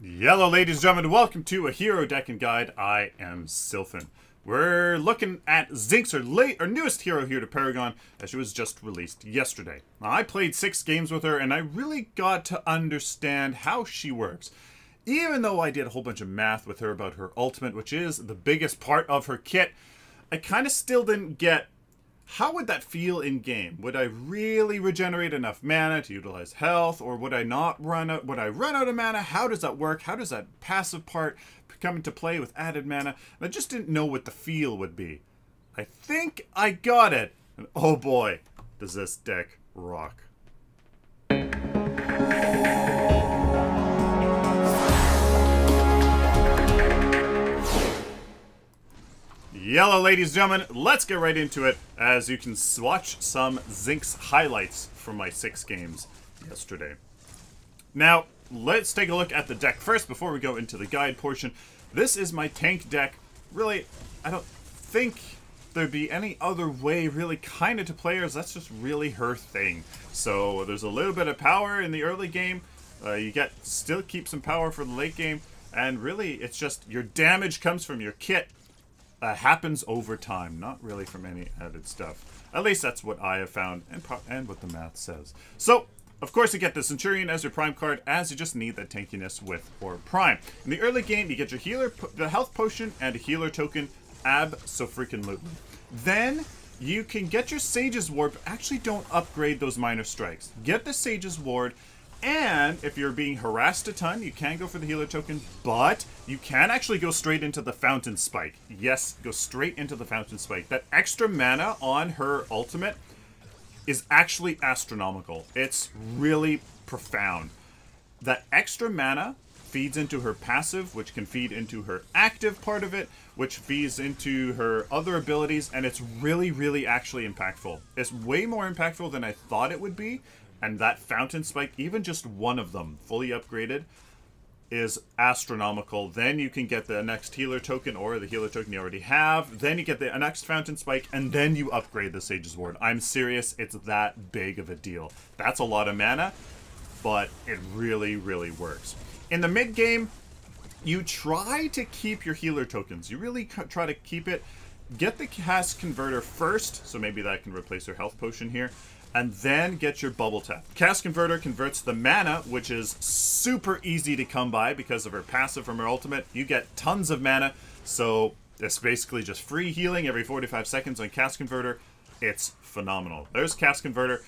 Hello, ladies and gentlemen, welcome to a hero deck and guide. I am Sylphin. We're looking at Zinx, our newest hero here to Paragon, as she was just released yesterday. Now, I played 6 games with her, and I really got to understand how she works. Even though I did a whole bunch of math with her about her ultimate, which is the biggest part of her kit, I kind of still didn't get how would that feel in game. Would I really regenerate enough mana to utilize health, or would I not run out? Would I run out of mana? How does that work? How does that passive part come into play with added mana? And I just didn't know what the feel would be. I think I got it. And oh boy, does this deck rock. Hello, ladies and gentlemen, let's get right into it, as you can watch some Zinx highlights from my 6 games yesterday. Now, let's take a look at the deck first before we go into the guide portion. This is my tank deck. Really, I don't think there'd be any other way really kind of to play her, as that's just really her thing. So there's a little bit of power in the early game. You still keep some power for the late game, and really it's just your damage comes from your kit. Happens over time, not really from any added stuff. At least that's what I have found, and what the math says. So, of course, you get the Centurion as your prime card, as you just need that tankiness with or prime. In the early game, you get your healer, the health potion, and a healer token. Abso-freaking-lutely. Then you can get your Sage's Ward, but actually don't upgrade those minor strikes. Get the Sage's Ward. And if you're being harassed a ton, you can go for the healer token, but you can actually go straight into the Fountain Spike. Yes, go straight into the Fountain Spike. That extra mana on her ultimate is actually astronomical. It's really profound. That extra mana feeds into her passive, which can feed into her active part of it, which feeds into her other abilities, and it's really, really actually impactful. It's way more impactful than I thought it would be. And that Fountain Spike, even just one of them, fully upgraded, is astronomical. Then you can get the next healer token, or the healer token you already have. Then you get the next Fountain Spike, and then you upgrade the Sage's Ward. I'm serious, it's that big of a deal. That's a lot of mana, but it really, really works. In the mid-game, you try to keep your healer tokens. You really try to keep it. Get the Cast Converter first, so maybe that can replace your health potion here. And then get your Bubble Tap. Cast Converter converts the mana, which is super easy to come by because of her passive from her ultimate. You get tons of mana, so it's basically just free healing every 45 seconds on Cast Converter. It's phenomenal. There's Cast Converter.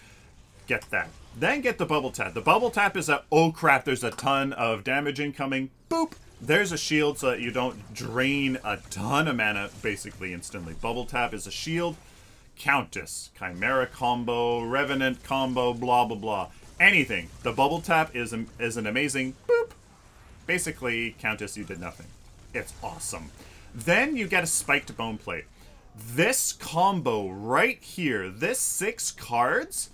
Get that. Then get the Bubble Tap. The Bubble Tap is a, oh crap, there's a ton of damage incoming. Boop! There's a shield so that you don't drain a ton of mana basically instantly. Bubble Tap is a shield. Countess, Chimera combo, Revenant combo, blah blah blah. Anything. The Bubble Tap is an amazing boop. Basically, Countess, you did nothing. It's awesome. Then you get a Spiked Bone Plate. This combo right here, this 6 cards,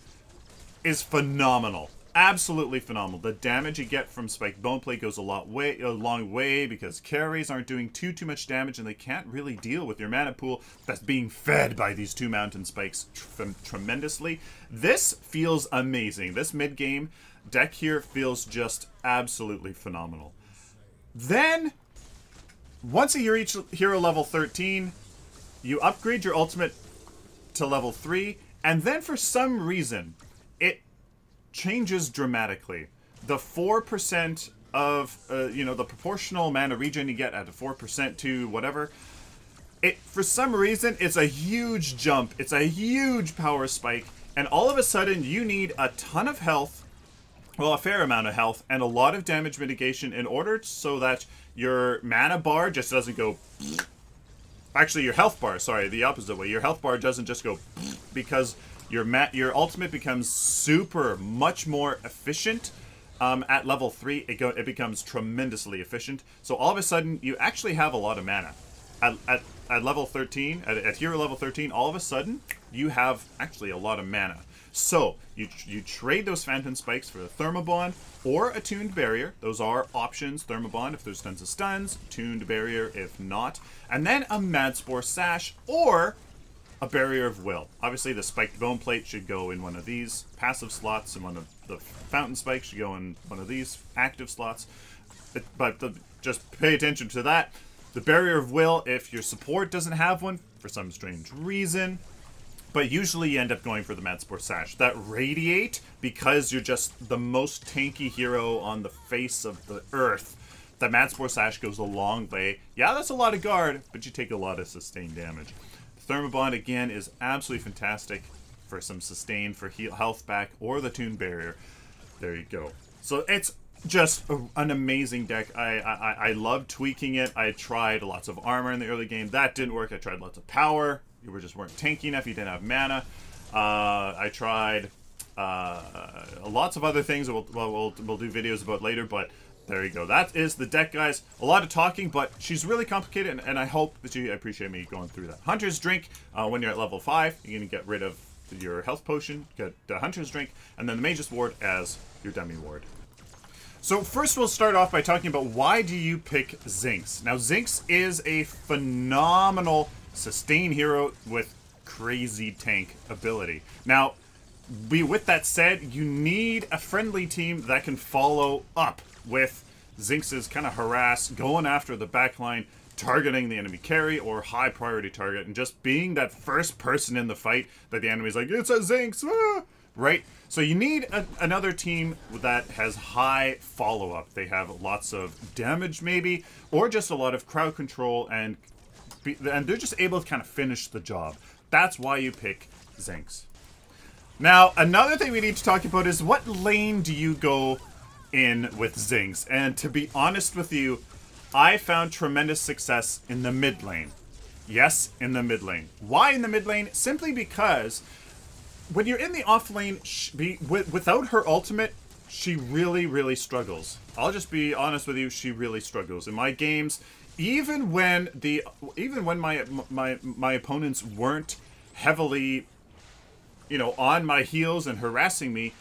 is phenomenal. Absolutely phenomenal. The damage you get from Spiked Bone Plate goes a long way because carries aren't doing too much damage, and they can't really deal with your mana pool that's being fed by these 2 Mountain Spikes tremendously. This feels amazing. This mid-game deck here feels just absolutely phenomenal. Then, once you reach hero level 13, you upgrade your ultimate to level 3, and then for some reason, it changes dramatically. The 4% of, the proportional mana regen you get at a 4% to whatever, for some reason, it's a huge jump. It's a huge power spike, and all of a sudden, you need a ton of health, well, a fair amount of health, and a lot of damage mitigation in order so that your mana bar just doesn't go... Actually, your health bar, sorry, the opposite way. Your health bar doesn't just go because... Your ultimate becomes much more efficient at level 3. It becomes tremendously efficient. So all of a sudden, you actually have a lot of mana. At level 13, at hero level 13, all of a sudden, you have actually a lot of mana. So you trade those Phantom Spikes for a Thermobond or a Tuned Barrier. Those are options. Thermobond if there's tons of stuns, Tuned Barrier if not. And then a Madspore Sash or a Barrier of Will. Obviously, the Spiked Bone Plate should go in one of these passive slots, and one of the Fountain Spikes should go in one of these active slots. just pay attention to that. The Barrier of Will, if your support doesn't have one, for some strange reason. But usually you end up going for the Mad Sport Sash. That Radiate, because you're just the most tanky hero on the face of the earth, the Mad Sport Sash goes a long way. Yeah, that's a lot of guard, but you take a lot of sustained damage. Thermobond, again, is absolutely fantastic for some sustain, for health back, or the Toon Barrier. There you go. So it's just an amazing deck. I love tweaking it. I tried lots of armor in the early game. That didn't work. I tried lots of power. You just weren't tanky enough. You didn't have mana. I tried lots of other things that we'll do videos about later, but there you go. That is the deck, guys. A lot of talking, but she's really complicated, and I hope that you appreciate me going through that. Hunter's Drink, when you're at level 5, you're going to get rid of your health potion, get the Hunter's Drink, and then the Mage's Ward as your dummy ward. So first we'll start off by talking about why do you pick Zinx. Now Zinx is a phenomenal sustain hero with crazy tank ability. Now, with that said, you need a friendly team that can follow up with Zinx's kind of harass, going after the backline, targeting the enemy carry or high priority target, and just being that first person in the fight that the enemy's like, it's a Zinx, ah! Right? So you need another team that has high follow-up. They have lots of damage maybe, or just a lot of crowd control, and they're just able to kind of finish the job. That's why you pick Zinx. Now, another thing we need to talk about is what lane do you go in with Zinx? And to be honest with you, I found tremendous success in the mid lane. Yes, in the mid lane. Why in the mid lane? Simply because when you're in the off lane, without her ultimate, she really, really struggles. I'll just be honest with you, she really struggles. In my games, even when my opponents weren't heavily, you know, on my heels and harassing me,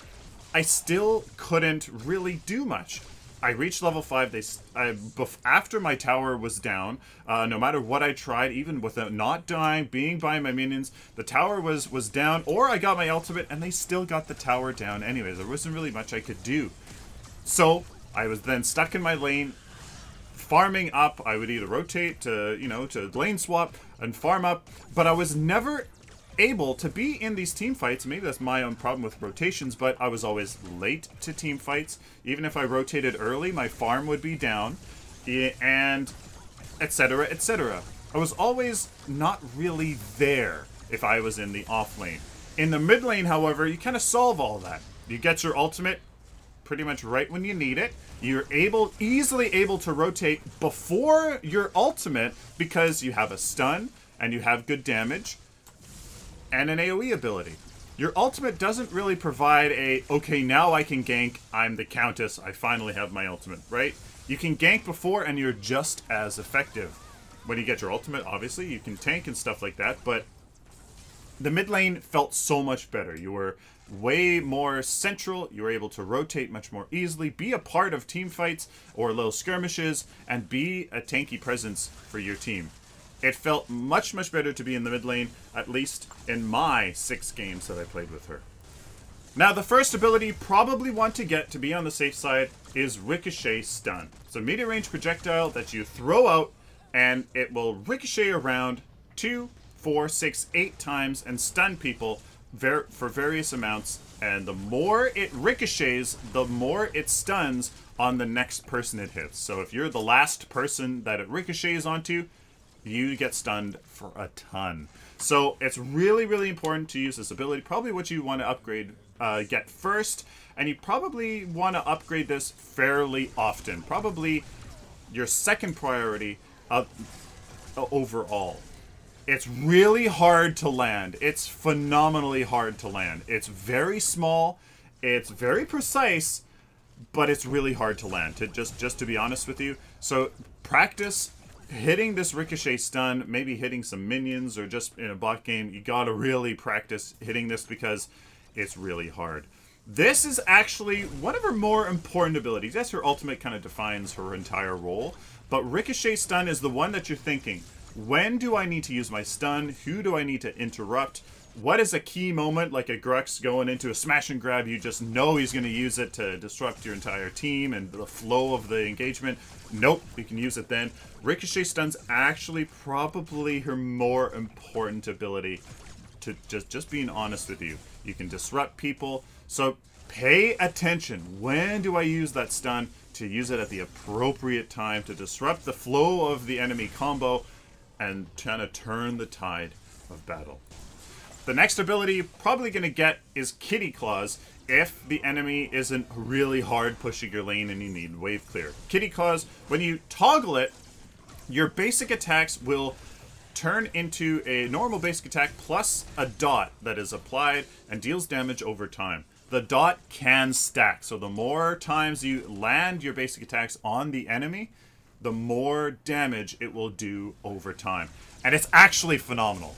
I still couldn't really do much. I reached level 5. After my tower was down, no matter what I tried, even without not dying, being by my minions, the tower was down, or I got my ultimate, and they still got the tower down anyways. There wasn't really much I could do. So I was then stuck in my lane, farming up. I would either rotate to, you know, to lane swap and farm up, but I was never able to be in these team fights. Maybe that's my own problem with rotations, but I was always late to team fights. Even if I rotated early, my farm would be down, and etc, etc. I was always not really there if I was in the off lane. In the mid lane, however, you kind of solve all that. You get your ultimate pretty much right when you need it. You're easily able to rotate before your ultimate because you have a stun and you have good damage and an AoE ability. Your ultimate doesn't really provide a, okay, now I can gank, I'm the Countess, I finally have my ultimate, right? You can gank before and you're just as effective. When you get your ultimate, obviously, you can tank and stuff like that, but the mid lane felt so much better. You were way more central, you were able to rotate much more easily, be a part of team fights or little skirmishes, and be a tanky presence for your team. It felt much, much better to be in the mid lane, at least in my 6 games that I played with her. Now, the first ability you probably want to get to be on the safe side is Ricochet Stun. It's a medium range projectile that you throw out, and it will ricochet around 2, 4, 6, 8 times and stun people for various amounts. And the more it ricochets, the more it stuns on the next person it hits. So if you're the last person that it ricochets onto, you get stunned for a ton. So it's really, really important to use this ability. Probably what you want to upgrade, get first. And you probably want to upgrade this fairly often. Probably your second priority overall. It's really hard to land. It's phenomenally hard to land. It's very small. It's very precise. But it's really hard to land, just to be honest with you. So practice hitting this Ricochet Stun, maybe hitting some minions, or just in a bot game, you gotta really practice hitting this because it's really hard. This is actually one of her more important abilities. Yes, her ultimate kind of defines her entire role, but Ricochet Stun is the one that you're thinking, when do I need to use my stun? Who do I need to interrupt? what is a key moment, like a Grux going into a smash and grab, you just know he's going to use it to disrupt your entire team and the flow of the engagement. Nope, you can use it then. Ricochet Stun's actually probably her more important ability, to just being honest with you. You can disrupt people, so pay attention. When do I use that stun? To use it at the appropriate time to disrupt the flow of the enemy combo and kind of turn the tide of battle. The next ability you're probably going to get is Kitty Claws if the enemy isn't really hard pushing your lane and you need wave clear. Kitty Claws, when you toggle it, your basic attacks will turn into a normal basic attack plus a dot that is applied and deals damage over time. The dot can stack, so the more times you land your basic attacks on the enemy, the more damage it will do over time. And it's actually phenomenal.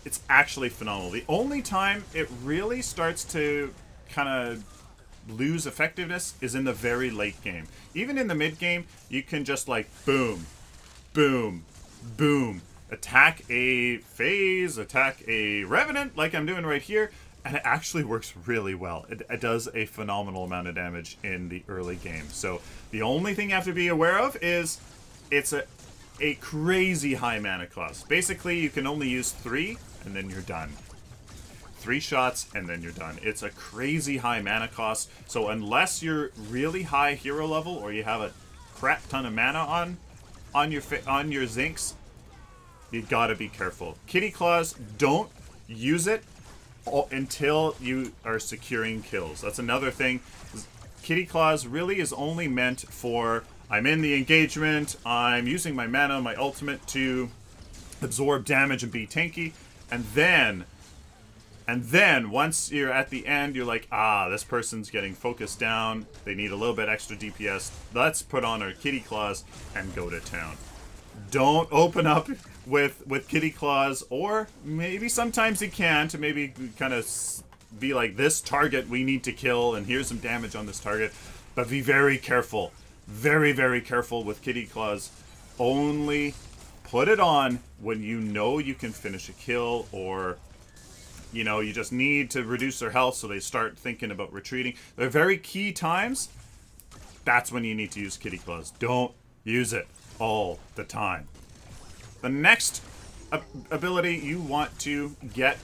It's actually phenomenal. The only time it really starts to kind of lose effectiveness is in the very late game. Even in the mid game, you can just like boom, boom, boom. Attack a phase, attack a revenant like I'm doing right here, and it actually works really well. It does a phenomenal amount of damage in the early game. So the only thing you have to be aware of is it's a crazy high mana cost. Basically, you can only use 3 and then you're done. 3 shots and then you're done. It's a crazy high mana cost. So unless you're really high hero level or you have a crap ton of mana on your Zinx, you gotta be careful. Kitty Claws, don't use it until you are securing kills. That's another thing. Kitty Claws really is only meant for, I'm in the engagement, I'm using my mana, my ultimate to absorb damage and be tanky, and then once you're at the end, you're like, this person's getting focused down, they need a little bit extra DPS, let's put on our Kitty Claws and go to town. Don't open up with Kitty Claws, or maybe sometimes you can, to maybe kind of be like, this target we need to kill, and here's some damage on this target, but be very careful. Very, very careful with Kitty Claws. Only put it on when you know you can finish a kill, or you know, you just need to reduce their health so they start thinking about retreating. They're very key times. That's when you need to use Kitty Claws. Don't use it all the time. The next ability you want to get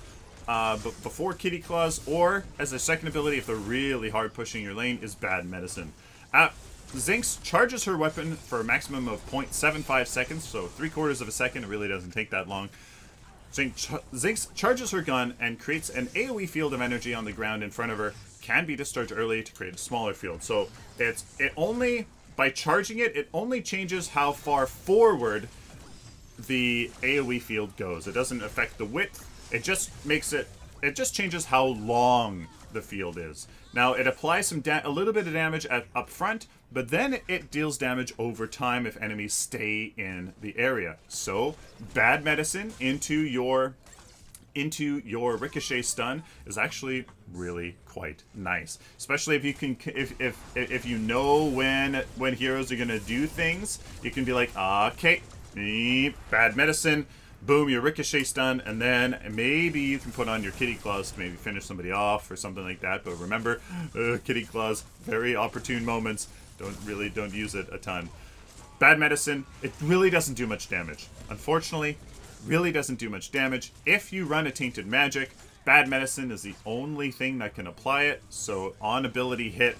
before Kitty Claws, or as a second ability if they're really hard pushing your lane, is Bad Medicine. Zinx charges her weapon for a maximum of 0.75 seconds, so 3/4 of a second. It really doesn't take that long. Zinx charges her gun and creates an AoE field of energy on the ground in front of her. Can be discharged early to create a smaller field. So by charging it, it only changes how far forward the AoE field goes. It doesn't affect the width. It just changes how long the field is. Now it applies a little bit of damage up front, but then it deals damage over time if enemies stay in the area. So Bad Medicine into your Ricochet Stun is actually really quite nice, especially if you can, if you know when heroes are gonna do things. You can be like, okay, Bad Medicine, boom, your Ricochet Stun, and then maybe you can put on your Kitty Claws to maybe finish somebody off or something like that. But remember, Kitty Claws, very opportune moments. Don't use it a ton. Bad Medicine, it really doesn't do much damage. Unfortunately, really doesn't do much damage. If you run a Tainted Magic, Bad Medicine is the only thing that can apply it. So on ability hit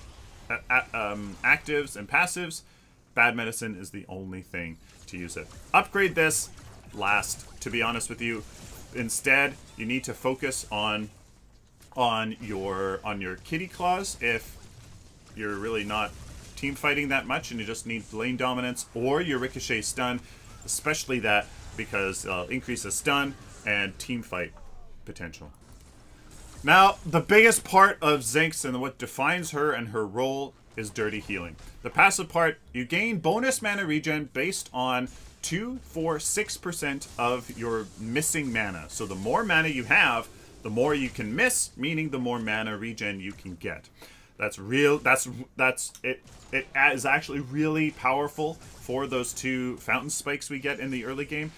actives and passives, Bad Medicine is the only thing to use it. Upgrade this last, to be honest with you. Instead, you need to focus on your Kitty Claws if you're really not team fighting that much and you just need lane dominance, or your Ricochet Stun, especially that, because increases stun and team fight potential. Now, the biggest part of Zinx and what defines her and her role is Dirty Healing. The passive part, you gain bonus mana regen based on 2, 4, 6% of your missing mana. So the more mana you have, the more you can miss, meaning the more mana regen you can get. That's real. That's it. It is actually really powerful for those 2 fountain spikes we get in the early game.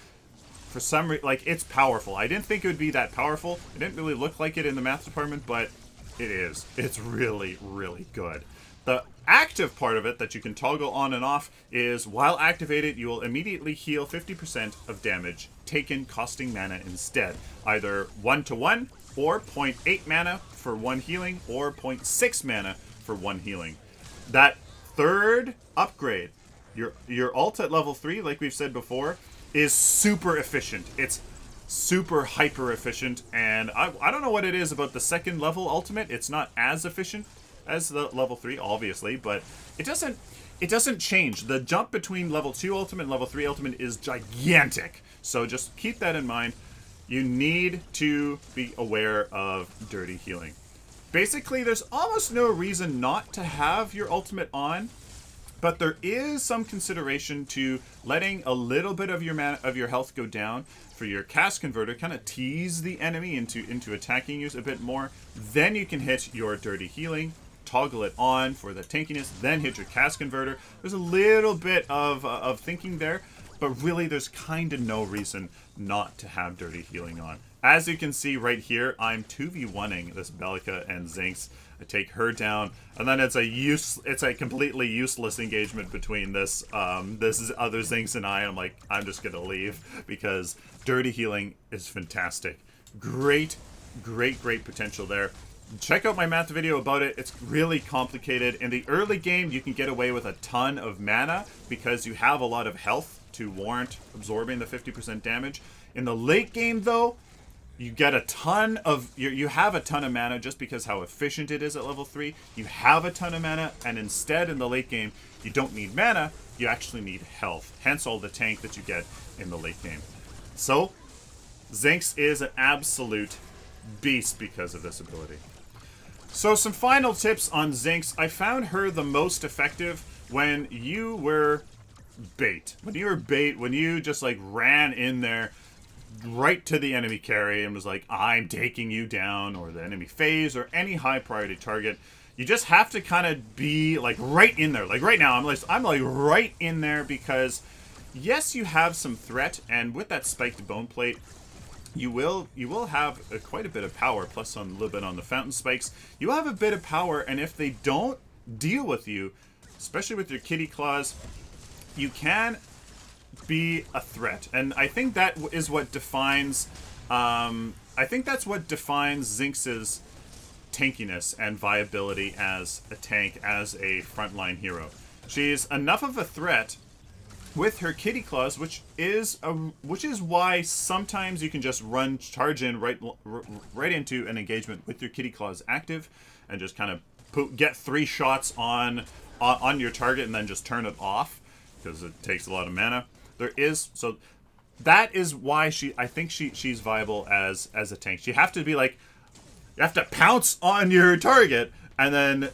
for some reason, like, it's powerful. I didn't think it would be that powerful. It didn't really look like it in the math department, but it is. It's really, really good. The active part of it that you can toggle on and off is, while activated, you will immediately heal 50% of damage taken costing mana instead. Either 1-to-1 or 0.8 mana for 1 healing or 0.6 mana for 1 healing. That third upgrade, your ult at level 3, like we've said before, is super efficient. It's super hyper efficient, and I don't know what it is about the second level ultimate. It's not as efficient as the level 3, obviously, but it doesn't change. The jump between level 2 ultimate and level 3 ultimate is gigantic. So just keep that in mind. You need to be aware of dirty healing. Basically, there's almost no reason not to have your ultimate on, but there is some consideration to letting a little bit of your health go down for your cast converter, kind of tease the enemy into attacking you a bit more. Then you can hit your dirty healing, toggle it on for the tankiness, then hit your cast converter. There's a little bit of thinking there, but really there's kind of no reason not to have dirty healing on. As you can see right here, I'm 2v1ing this Bellica and Zinx. I take her down, and then it's a completely useless engagement between this this other Zinx and I. I'm like, I'm just gonna leave because dirty healing is fantastic. Great potential there. Check out my math video about it. It's really complicated. In the early game, you can get away with a ton of mana because you have a lot of health to warrant absorbing the 50% damage. In the late game, though, you get a ton of you have a ton of mana just because how efficient it is at level 3. You have a ton of mana, and instead in the late game, you don't need mana, you actually need health. Hence all the tank that you get in the late game. So, Zinx is an absolute beast because of this ability. So some final tips on Zinx. I found her the most effective when you were bait. When you just like ran in there right to the enemy carry and was like, I'm taking you down, or the enemy phase, or any high priority target. You just have to kind of be like right in there. Like right now, I'm like right in there because yes, you have some threat, and with that spiked bone plate, you will have quite a bit of power, plus a little bit on the fountain spikes. You have a bit of power, and if they don't deal with you, especially with your kitty claws, you can be a threat. And I think that is what defines I think that's what defines Zinx's tankiness and viability as a tank, as a frontline hero. She's enough of a threat with her kitty claws, which is why sometimes you can just charge in right into an engagement with your kitty claws active, and just kind of get 3 shots on your target and then just turn it off because it takes a lot of mana. So that is why I think she's viable as a tank. You have to be like, you have to pounce on your target and then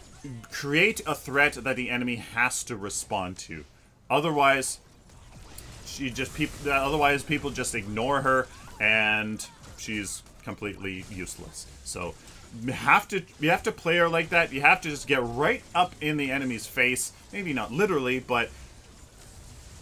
create a threat that the enemy has to respond to. Otherwise, people just ignore her, and she's completely useless. So you have to play her like that. You have to just get right up in the enemy's face. Maybe not literally, but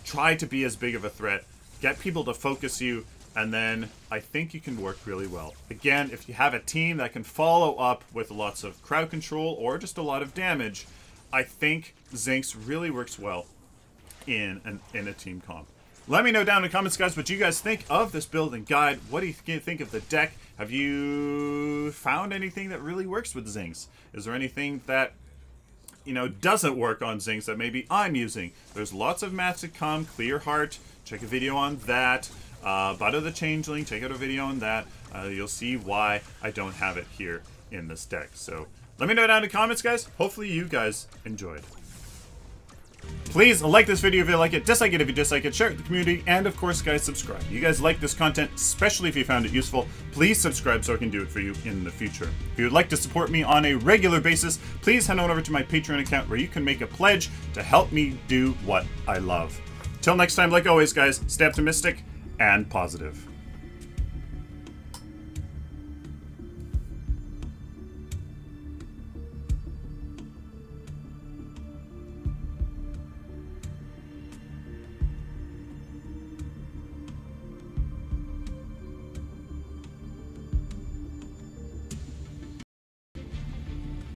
try to be as big of a threat. Get people to focus you, and then I think you can work really well. Again, if you have a team that can follow up with lots of crowd control or just a lot of damage, I think Zinx really works well in a team comp. Let me know down in the comments, guys, what you guys think of this build and guide. What do you think of the deck? Have you found anything that really works with Zinx? Is there anything that, you know, doesn't work on Zinx that maybe I'm using? There's lots of maths to come. Clear Heart, check a video on that. Butter the Changeling, check out a video on that. You'll see why I don't have it here in this deck. So let me know down in the comments, guys. Hopefully you guys enjoyed. Please like this video if you like it, dislike it if you dislike it, share it with the community, and of course, guys, subscribe. You guys like this content, especially if you found it useful. Please subscribe so I can do it for you in the future. If you would like to support me on a regular basis, please head on over to my Patreon account where you can make a pledge to help me do what I love. Till next time, like always, guys, stay optimistic and positive.